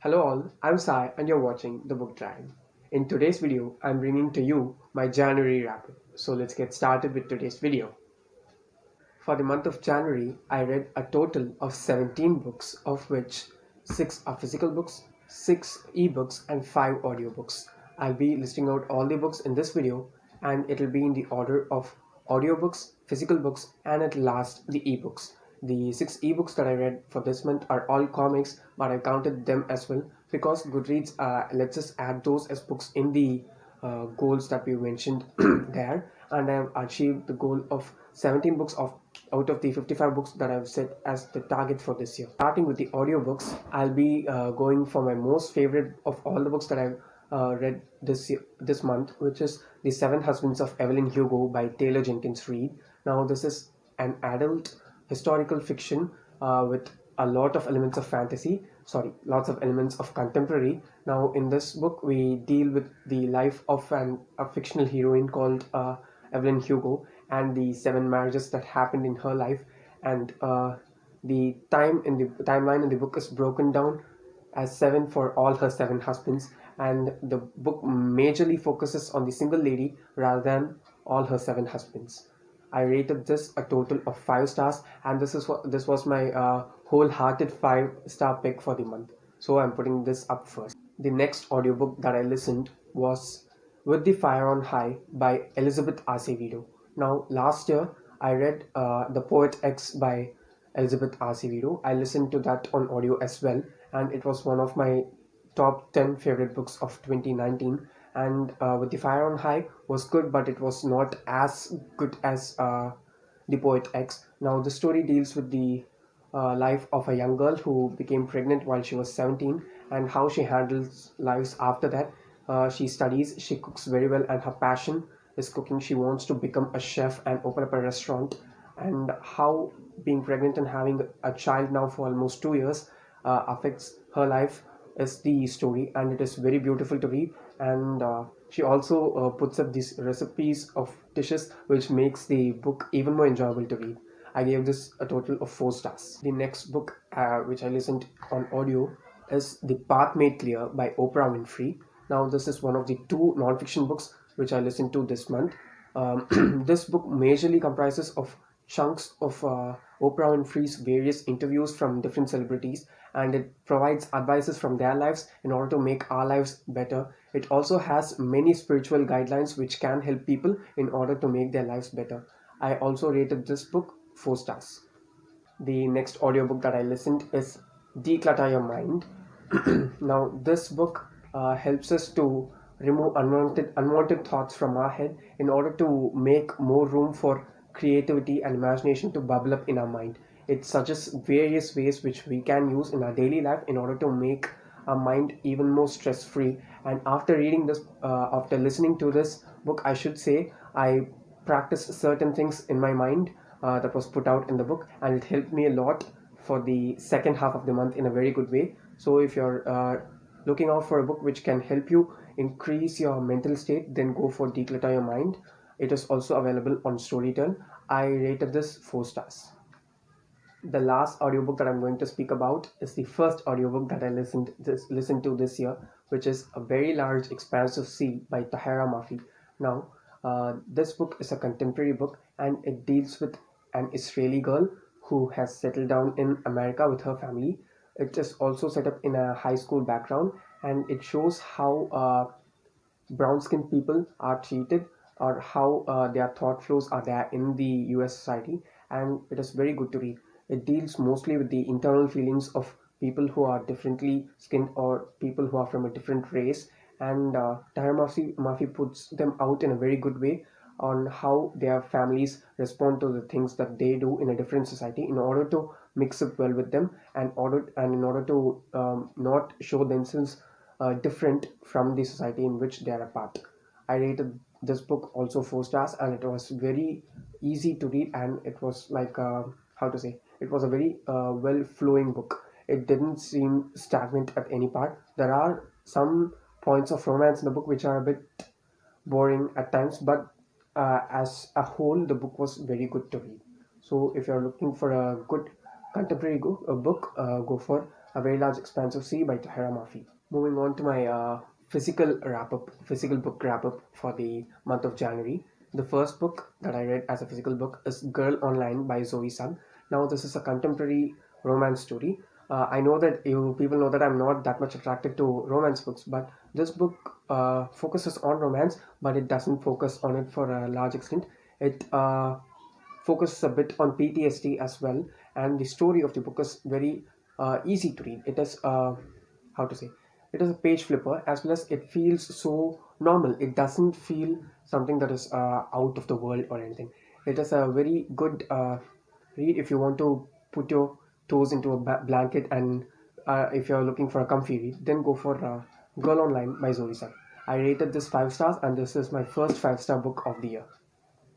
Hello all, I'm Sai and you're watching The Book Drive. In today's video, I'm bringing to you my January wrap-up. So let's get started with today's video. For the month of January, I read a total of 17 books, of which 6 are physical books, 6 ebooks and 5 audiobooks. I'll be listing out all the books in this video and it'll be in the order of audiobooks, physical books and at last the ebooks. The 6 ebooks that I read for this month are all comics, but I counted them as well because Goodreads lets us add those as books in the goals that we mentioned there, and I have achieved the goal of 17 books out of the 55 books that I've set as the target for this year. Starting with the audiobooks, I'll be going for my most favorite of all the books that I've read this month, which is The Seven Husbands of Evelyn Hugo by Taylor Jenkins Reid. Now, this is an adult historical fiction with a lot of elements of fantasy, lots of elements of contemporary. Now in this book we deal with the life of a fictional heroine called Evelyn Hugo and the 7 marriages that happened in her life, and the timeline in the book is broken down as 7 for all her 7 husbands, and the book majorly focuses on the single lady rather than all her 7 husbands. I rated this a total of 5 stars, and this was my wholehearted 5-star pick for the month. So I'm putting this up first. The next audiobook that I listened was With the Fire on High by Elizabeth Acevedo. Now last year I read The Poet X by Elizabeth Acevedo. I listened to that on audio as well, and it was one of my top 10 favorite books of 2019. And With the Fire on High was good, but it was not as good as The Poet X. Now the story deals with the life of a young girl who became pregnant while she was 17 and how she handles lives after that. She studies, she cooks very well, and her passion is cooking. She wants to become a chef and open up a restaurant, and how being pregnant and having a child now for almost 2 years affects her life is the story, and it is very beautiful to read. And she also puts up these recipes of dishes which makes the book even more enjoyable to read. I gave this a total of 4 stars. The next book which I listened on audio is The Path Made Clear by Oprah Winfrey. Now this is one of the 2 non-fiction books which I listened to this month. This book majorly comprises of chunks of Oprah Winfrey's various interviews from different celebrities, and it provides advices from their lives in order to make our lives better. It also has many spiritual guidelines which can help people in order to make their lives better. I also rated this book 4 stars. The next audiobook that I listened is Declutter Your Mind. Now, this book helps us to remove unwanted thoughts from our head in order to make more room for creativity and imagination to bubble up in our mind. It suggests various ways which we can use in our daily life in order to make our mind even more stress free. And after reading this, after listening to this book, I should say I practiced certain things in my mind that was put out in the book, and it helped me a lot for the second half of the month in a very good way. So if you're looking out for a book which can help you increase your mental state, then go for Declutter Your Mind. It is also available on Storytel. I rated this 4 stars. The last audiobook that I'm going to speak about is the first audiobook that I listened to this year, which is A Very Large Expanse of Sea by Tahira Mafi. Now, this book is a contemporary book, and it deals with an Israeli girl who has settled down in America with her family. It is also set up in a high school background, and it shows how brown skinned people are treated, or how their thought flows are there in the US society, and it is very good to read. It deals mostly with the internal feelings of people who are differently skinned or people who are from a different race, and Tahir Mafi puts them out in a very good way on how their families respond to the things that they do in a different society in order to mix up well with them, and in order to not show themselves different from the society in which they are a part. I rated this book also 4 stars, and it was very easy to read, and it was like how to say, it was a very well flowing book. It didn't seem stagnant at any part. There are some points of romance in the book which are a bit boring at times, but as a whole the book was very good to read. So if you're looking for a good contemporary book, go for A Very Large Expanse of Sea by Tahira Mafi. Moving on to my physical book wrap up for the month of January. The first book that I read as a physical book is Girl Online by Zoe Sugg. Now, this is a contemporary romance story. I know that you people know that I'm not that much attracted to romance books, but this book focuses on romance, but it doesn't focus on it for a large extent. It focuses a bit on PTSD as well, and the story of the book is very easy to read. It is how to say, it is a page flipper, as well as it feels so normal. It doesn't feel something that is out of the world or anything. It is a very good read if you want to put your toes into a blanket, and if you're looking for a comfy read, then go for Girl Online by Zoe Sugg. I rated this 5 stars, and this is my first 5-star book of the year.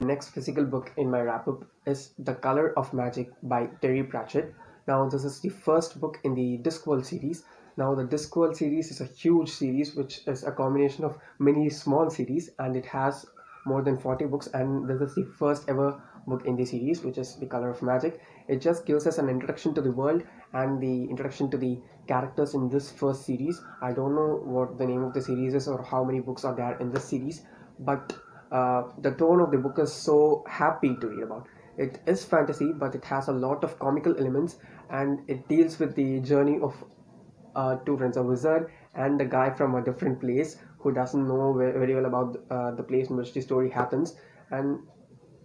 The next physical book in my wrap up is The Color of Magic by Terry Pratchett. Now, this is the first book in the Discworld series. Now, the Discworld series is a huge series which is a combination of many small series, and it has more than 40 books. And this is the first ever book in the series, which is The Color of Magic. It just gives us an introduction to the world and the introduction to the characters in this first series. I don't know what the name of the series is or how many books are there in this series, but the tone of the book is so happy to read about. It is fantasy, but it has a lot of comical elements, and it deals with the journey of two friends, a wizard and a guy from a different place who doesn't know very well about the place in which the story happens. And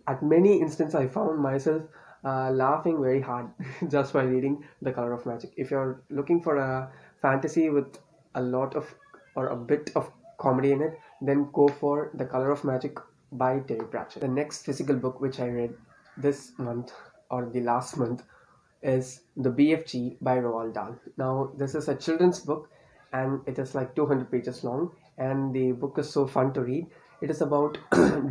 at many instances, I found myself laughing very hard just while reading The Color of Magic. If you're looking for a fantasy with a lot of or a bit of comedy in it, then go for The Color of Magic by Terry Pratchett. The next physical book which I read this month or the last month is The BFG by Roald Dahl. Now, this is a children's book, and it is like 200 pages long, and the book is so fun to read. It is about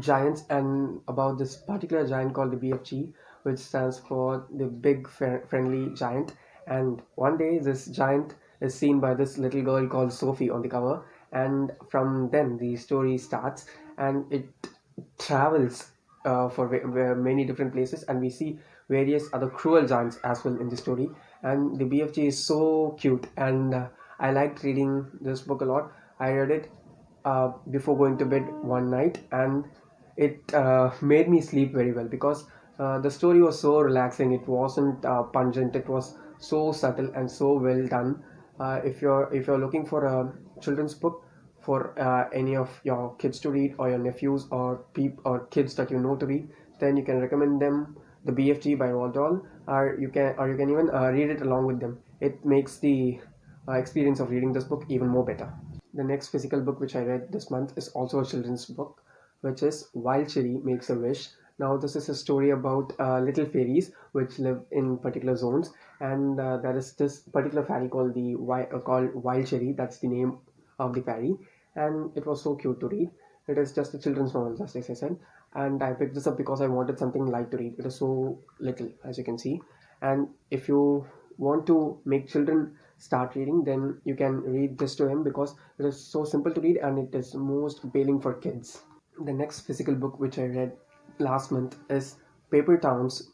giants, and about this particular giant called the BFG, which stands for the Big Friendly Giant. And one day, this giant is seen by this little girl called Sophie on the cover, and from then the story starts, and it travels for many different places, and we see various other cruel giants as well in the story. And the BFG is so cute, and I liked reading this book a lot. I read it before going to bed one night, and it made me sleep very well because the story was so relaxing. It wasn't pungent. It was so subtle and so well done. If you're looking for a children's book for any of your kids to read, or your nephews or or kids that you know to read, then you can recommend them the BFG by Roald Dahl, or you can even read it along with them. It makes the experience of reading this book even more better. The next physical book which I read this month is also a children's book, which is Wild Cherry Makes a Wish. Now, this is a story about little fairies which live in particular zones, and there is this particular fairy called called Wild Cherry. That's the name of the fairy, and it was so cute to read. It is just a children's novel, just as I said, and I picked this up because I wanted something light to read. It is so little, as you can see, and if you want to make children start reading, then you can read this to him because it is so simple to read and it is most appealing for kids. The next physical book which I read last month is Paper Towns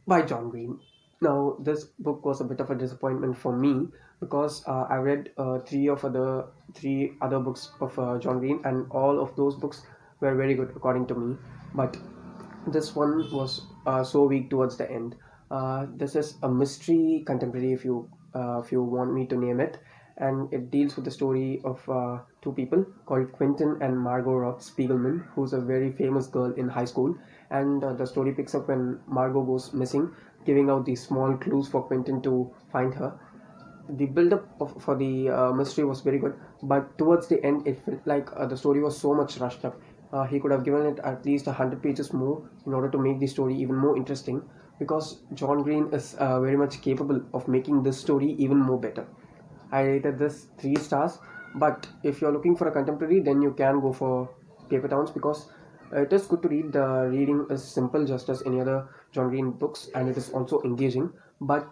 by John Green. Now, this book was a bit of a disappointment for me because I read three other books of John Green, and all of those books were very good according to me. But this one was so weak towards the end. This is a mystery contemporary, if you want me to name it, and it deals with the story of two people called Quentin and Margot Roth Spiegelman, who's a very famous girl in high school. And the story picks up when Margot goes missing, giving out these small clues for Quentin to find her. The build-up for the mystery was very good, but towards the end, it felt like the story was so much rushed up. He could have given it at least 100 pages more in order to make the story even more interesting, because John Green is very much capable of making this story even more better. I rated this 3 stars, but if you're looking for a contemporary, then you can go for Paper Towns because it is good to read. The reading is simple, just as any other John Green books, and it is also engaging. But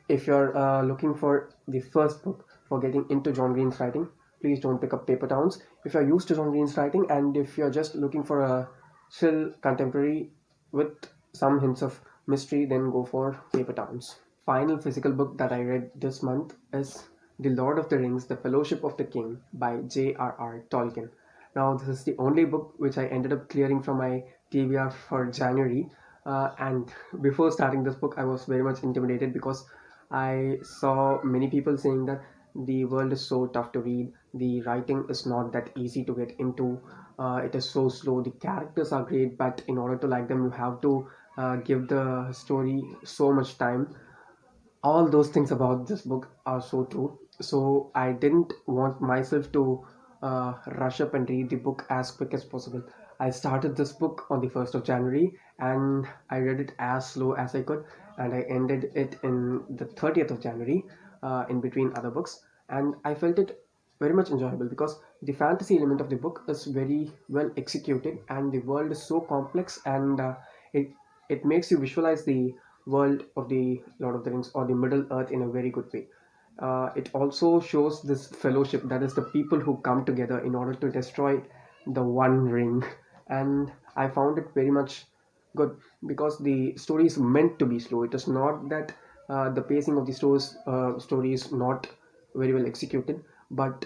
if you're looking for the first book for getting into John Green's writing, please don't pick up Paper Towns. If you're used to John Green's writing, and if you're just looking for a chill contemporary with some hints of mystery, then go for Paper Towns. final physical book that I read this month is The Lord of the Rings, The Fellowship of the King by J.R.R. Tolkien. Now, this is the only book which I ended up clearing from my TBR for January. And before starting this book, I was very much intimidated because I saw many people saying that the world is so tough to read, the writing is not that easy to get into, it is so slow, the characters are great, but in order to like them, you have to give the story so much time. All those things about this book are so true. So I didn't want myself to rush up and read the book as quick as possible. I started this book on the 1st of January and I read it as slow as I could, and I ended it in the 30th of January, in between other books. And I felt it very much enjoyable because the fantasy element of the book is very well executed and the world is so complex, and it it makes you visualize the world of the Lord of the Rings or the Middle Earth in a very good way. It also shows this fellowship, that is, the people who come together in order to destroy the One Ring. And I found it very much good because the story is meant to be slow. It is not that the pacing of the story is not very well executed, but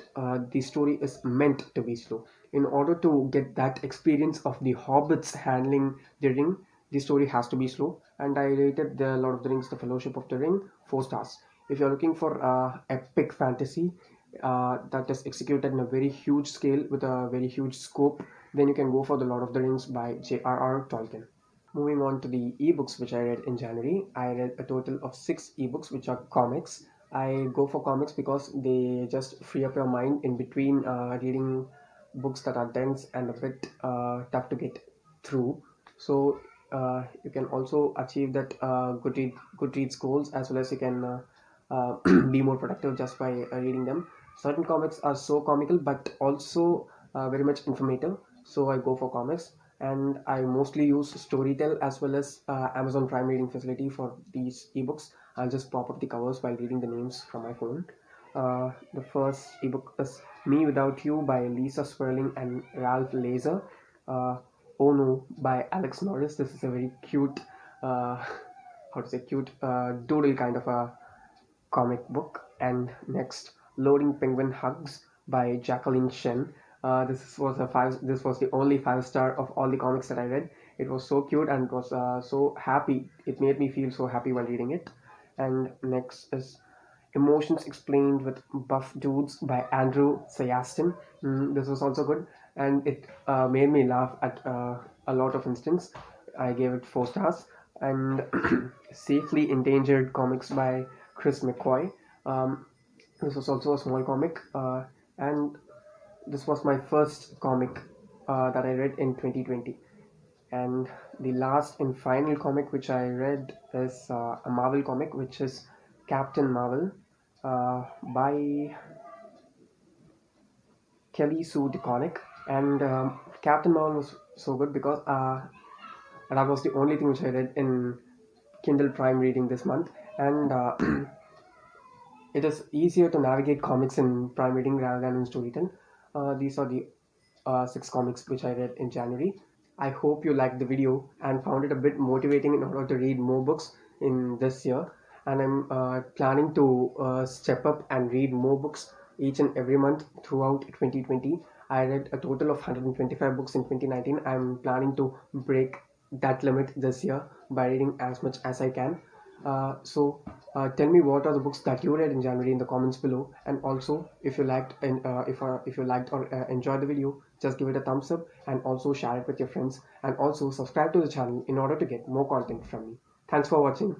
the story is meant to be slow. In order to get that experience of the hobbits handling the ring, the story has to be slow, and I rated The Lord of the Rings, The Fellowship of the Ring, 4 stars. If you're looking for epic fantasy that is executed in a very huge scale with a very huge scope, then you can go for The Lord of the Rings by J.R.R. Tolkien. Moving on to the ebooks which I read in January, I read a total of 6 ebooks which are comics. I go for comics because they just free up your mind in between reading books that are dense and a bit tough to get through. So you can also achieve that Goodreads goals, as well as you can be more productive just by reading them. Certain comics are so comical but also very much informative, so I go for comics. And I mostly use Storytel as well as Amazon Prime reading facility for these ebooks. I'll just pop up the covers while reading the names from my phone. The first ebook is Me Without You by Lisa Sperling and Ralph Laser. uh, Oh No by Alex Norris. This is a very cute, how to say, cute doodle kind of a comic book. And next, Loading Penguin Hugs by Jacqueline Shen. This was the only 5 star of all the comics that I read. It was so cute and it was so happy. It made me feel so happy while reading it. And next is Emotions Explained with Buff Dudes by Andrew Sayastin. This was also good, and it made me laugh at a lot of instances. I gave it 4 stars. And Safely Endangered Comics by Chris McCoy. Um, this was also a small comic, and this was my first comic that I read in 2020. And the last and final comic which I read is a Marvel comic, which is Captain Marvel by Kelly Sue DeConnick. And Captain Marvel was so good because that was the only thing which I read in Kindle Prime reading this month. And it is easier to navigate comics in Prime reading rather than in Storytel. These are the 6 comics which I read in January. I hope you liked the video and found it a bit motivating in order to read more books in this year. And I'm planning to step up and read more books each and every month throughout 2020. I read a total of 125 books in 2019. I'm planning to break that limit this year by reading as much as I can. So tell me what are the books that you read in January in the comments below, and also if you liked and if you liked or enjoyed the video, just give it a thumbs up and also share it with your friends, and also subscribe to the channel in order to get more content from me. Thanks for watching.